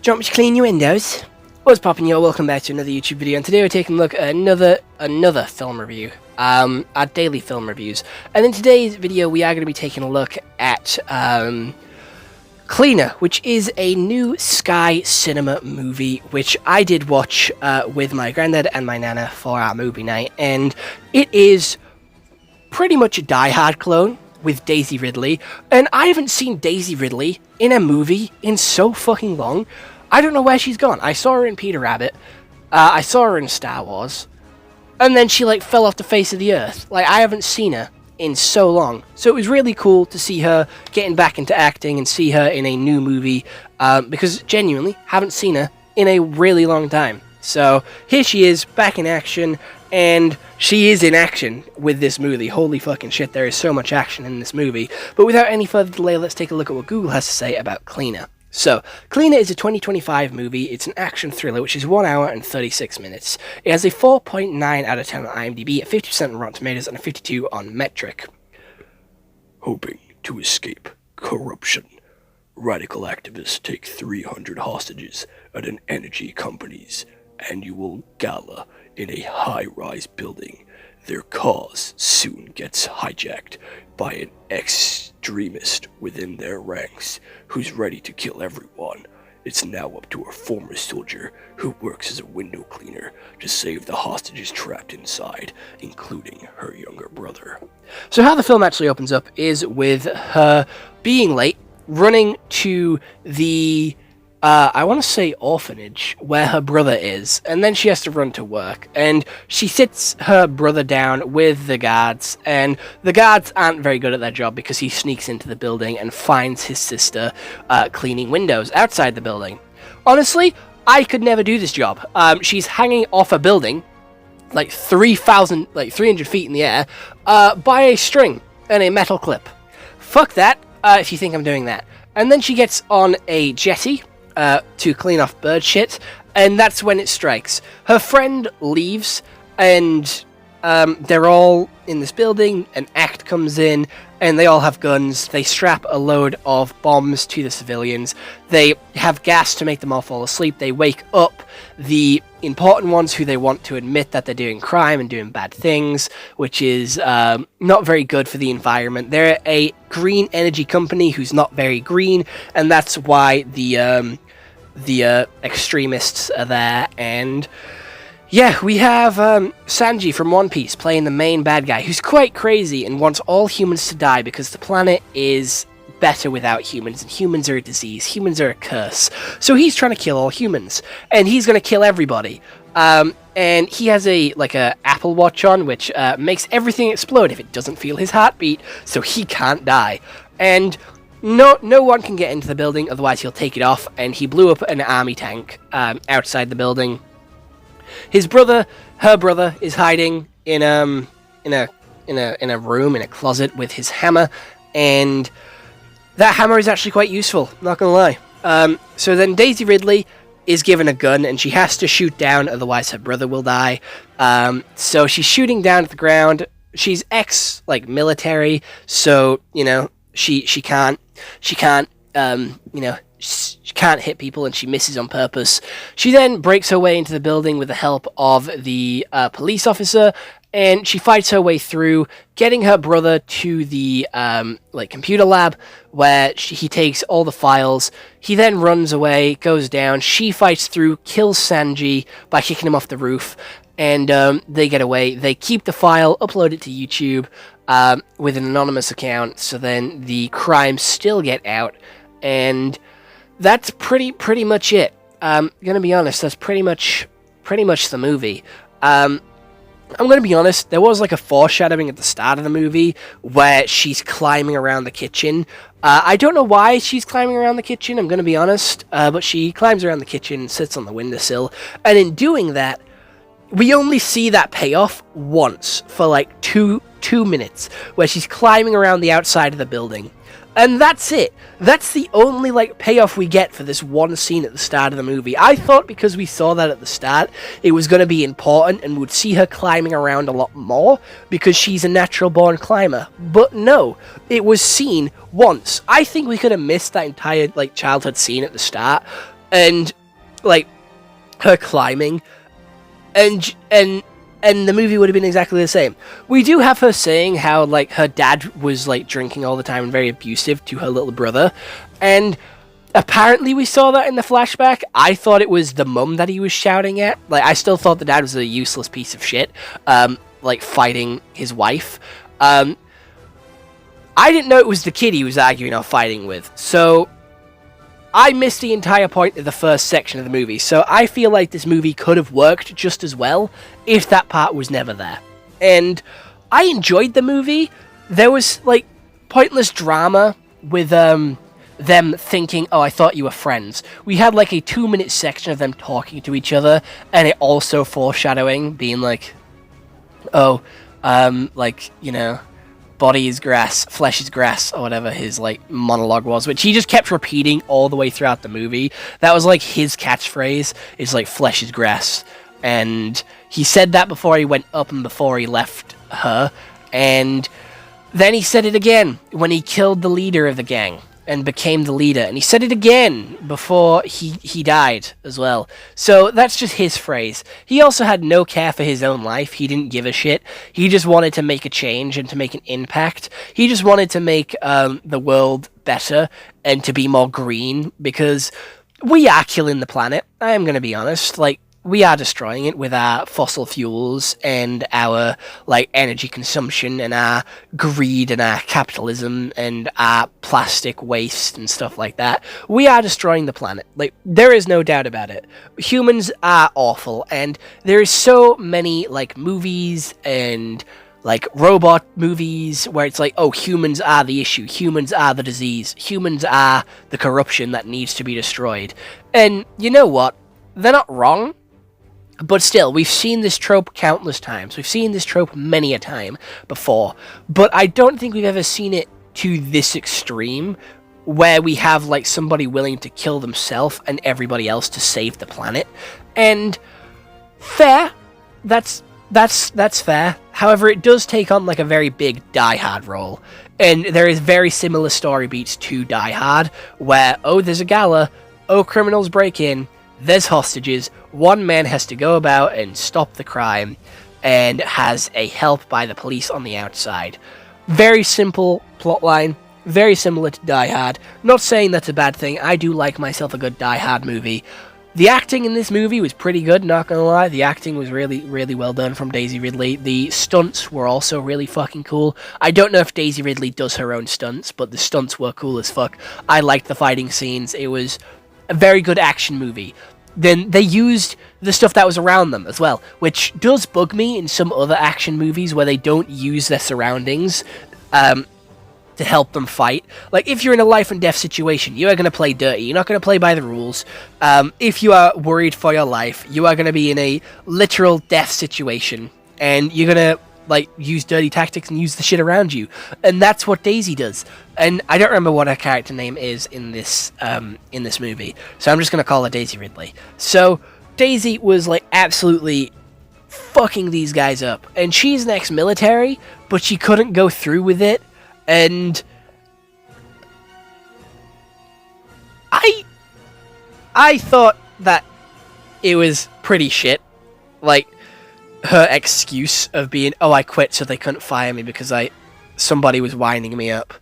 Do you want me to clean your windows? What's poppin', yo? Welcome back to another YouTube video, and today we're taking a look at another film review, our daily film reviews. And in today's video, we are going to be taking a look at Cleaner, which is a new Sky Cinema movie, which I did watch with my granddad and my nana for our movie night, and it is pretty much a Die Hard clone with Daisy Ridley, and I haven't seen Daisy Ridley in a movie in so fucking long. I don't know where she's gone. I saw her in Peter Rabbit, I saw her in Star Wars, and then she like fell off the face of the earth. Like, I haven't seen her in so long. So it was really cool to see her getting back into acting and see her in a new movie, because genuinely haven't seen her in a really long time. So here she is, back in action, and she is in action with this movie. Holy fucking shit, there is so much action in this movie. But without any further delay, let's take a look at what Google has to say about Cleaner. So, Cleaner is a 2025 movie. It's an action thriller, which is 1 hour and 36 minutes. It has a 4.9 out of 10 on IMDb, a 50% on Rotten Tomatoes, and a 52 on Metric. Hoping to escape corruption, radical activists take 300 hostages at an energy company's annual gala in a high-rise building. Their cause soon gets hijacked by an extremist within their ranks who's ready to kill everyone. It's now up to a former soldier who works as a window cleaner to save the hostages trapped inside, including her younger brother. So how the film actually opens up is with her being late, running to the I want to say orphanage, where her brother is, and then she has to run to work, and she sits her brother down with the guards, and the guards aren't very good at their job because he sneaks into the building and finds his sister cleaning windows outside the building. Honestly, I could never do this job. She's hanging off a building, like 300 feet in the air, by a string and a metal clip. Fuck that, if you think I'm doing that. And then she gets on a jetty to clean off bird shit, and that's when it strikes. Her friend leaves, and they're all in this building. An act comes in, and they all have guns. They strap a load of bombs to the civilians. They have gas to make them all fall asleep. They wake up the important ones who they want to admit that they're doing crime and doing bad things, which is not very good for the environment. They're a green energy company who's not very green, and that's why the extremists are there. And yeah, we have Sanji from One Piece playing the main bad guy, who's quite crazy and wants all humans to die because the planet is better without humans, and humans are a disease, humans are a curse. So he's trying to kill all humans, and he's going to kill everybody. And he has a Apple Watch on, which makes everything explode if it doesn't feel his heartbeat, so he can't die. And no one can get into the building, otherwise he'll take it off, and he blew up an army tank outside the building. His brother, her brother, is hiding in a room, in a closet, with his hammer, and that hammer is actually quite useful, not gonna lie. So then Daisy Ridley is given a gun, and she has to shoot down, otherwise her brother will die. So she's shooting down at the ground. She's military, so she can't she can't hit people, and she misses on purpose. She then breaks her way into the building with the help of the police officer, and she fights her way through, getting her brother to the computer lab, where he takes all the files. He then runs away, goes down. She fights through, kills Sanji by kicking him off the roof, and they get away. They keep the file, upload it to YouTube with an anonymous account, so then the crimes still get out, and that's pretty much it. Gonna be honest, that's pretty much the movie. I'm gonna be honest, there was like a foreshadowing at the start of the movie where she's climbing around the kitchen. I don't know why she's climbing around the kitchen, I'm gonna be honest, but she climbs around the kitchen, sits on the windowsill, and in doing that, we only see that payoff once for like two minutes, where she's climbing around the outside of the building. And that's it. That's the only payoff we get for this one scene at the start of the movie. I thought because we saw that at the start, it was going to be important and we'd see her climbing around a lot more because she's a natural born climber. But no, it was seen once. I think we could have missed that entire childhood scene at the start, and like her climbing, and the movie would have been exactly the same. We do have her saying how like her dad was like drinking all the time and very abusive to her little brother, and apparently we saw that in the flashback. I thought it was the mum that he was shouting at. Like, I still thought the dad was a useless piece of shit, like fighting his wife. I didn't know it was the kid he was arguing or fighting with, so I missed the entire point of the first section of the movie, so I feel like this movie could have worked just as well if that part was never there. And I enjoyed the movie. There was, like, pointless drama with, them thinking, oh, I thought you were friends. We had, like, a 2-minute section of them talking to each other, and it also foreshadowing, being like, oh, like, you know, body is grass, flesh is grass, or whatever his, like, monologue was, which he just kept repeating all the way throughout the movie. That was, like, his catchphrase, is, like, flesh is grass. And he said that before he went up and before he left her. And then he said it again when he killed the leader of the gang and became the leader. And he said it again before he died as well. So that's just his phrase. He also had no care for his own life. He didn't give a shit. He just wanted to make a change and to make an impact. He just wanted to make the world better and to be more green, because we are killing the planet. I am going to be honest. Like, we are destroying it with our fossil fuels and our, like, energy consumption and our greed and our capitalism and our plastic waste and stuff like that. We are destroying the planet. Like, there is no doubt about it. Humans are awful, and there is so many, like, movies and, like, robot movies where it's like, oh, humans are the issue, humans are the disease, humans are the corruption that needs to be destroyed. And you know what? They're not wrong. But still, we've seen this trope countless times. We've seen this trope many a time before. But I don't think we've ever seen it to this extreme, where we have, like, somebody willing to kill themselves and everybody else to save the planet. And fair. That's fair. However, it does take on, like, a very big Die Hard role. And there is very similar story beats to Die Hard, where, oh, there's a gala, oh, criminals break in, there's hostages, one man has to go about and stop the crime, and has a help by the police on the outside. Very simple plotline, very similar to Die Hard. Not saying that's a bad thing, I do like myself a good Die Hard movie. The acting in this movie was pretty good, not gonna lie. The acting was really, really well done from Daisy Ridley. The stunts were also really fucking cool. I don't know if Daisy Ridley does her own stunts, but the stunts were cool as fuck. I liked the fighting scenes. It was a very good action movie. Then they used the stuff that was around them as well, which does bug me in some other action movies where they don't use their surroundings to help them fight. Like, if you're in a life and death situation, you are going to play dirty. You're not going to play by the rules. If you are worried for your life, you are going to be in a literal death situation, and you're going to, like, use dirty tactics and use the shit around you. And that's what Daisy does. And I don't remember what her character name is in this movie, so I'm just going to call her Daisy Ridley. So Daisy was, like, absolutely fucking these guys up. And she's an ex-military, but she couldn't go through with it. And I thought that it was pretty shit. Like, her excuse of being, oh, I quit so they couldn't fire me because somebody was winding me up.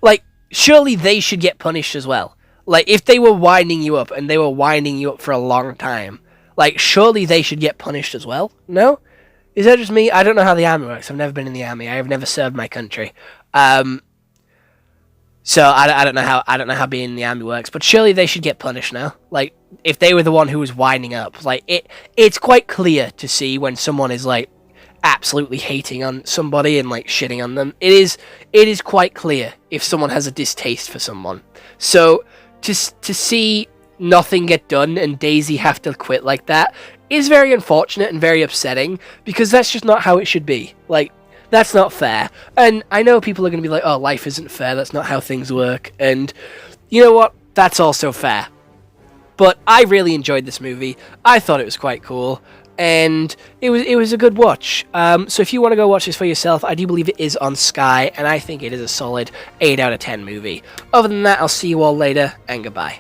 Like, surely they should get punished as well. Like, if they were winding you up and they were winding you up for a long time, like, surely they should get punished as well? No? Is that just me? I don't know how the army works. I've never been in the army. I have never served my country. So I don't know how being in the army works, but surely they should get punished now. Like, if they were the one who was winding up, like, it's quite clear to see when someone is, like, absolutely hating on somebody and, like, shitting on them. It is quite clear if someone has a distaste for someone. So to see nothing get done and Daisy have to quit like that is very unfortunate and very upsetting, because that's just not how it should be. Like, that's not fair. And I know people are going to be like, oh, life isn't fair, that's not how things work. And you know what? That's also fair. But I really enjoyed this movie. I thought it was quite cool. And it was a good watch. So if you want to go watch this for yourself, I do believe it is on Sky, and I think it is a solid 8 out of 10 movie. Other than that, I'll see you all later, and goodbye.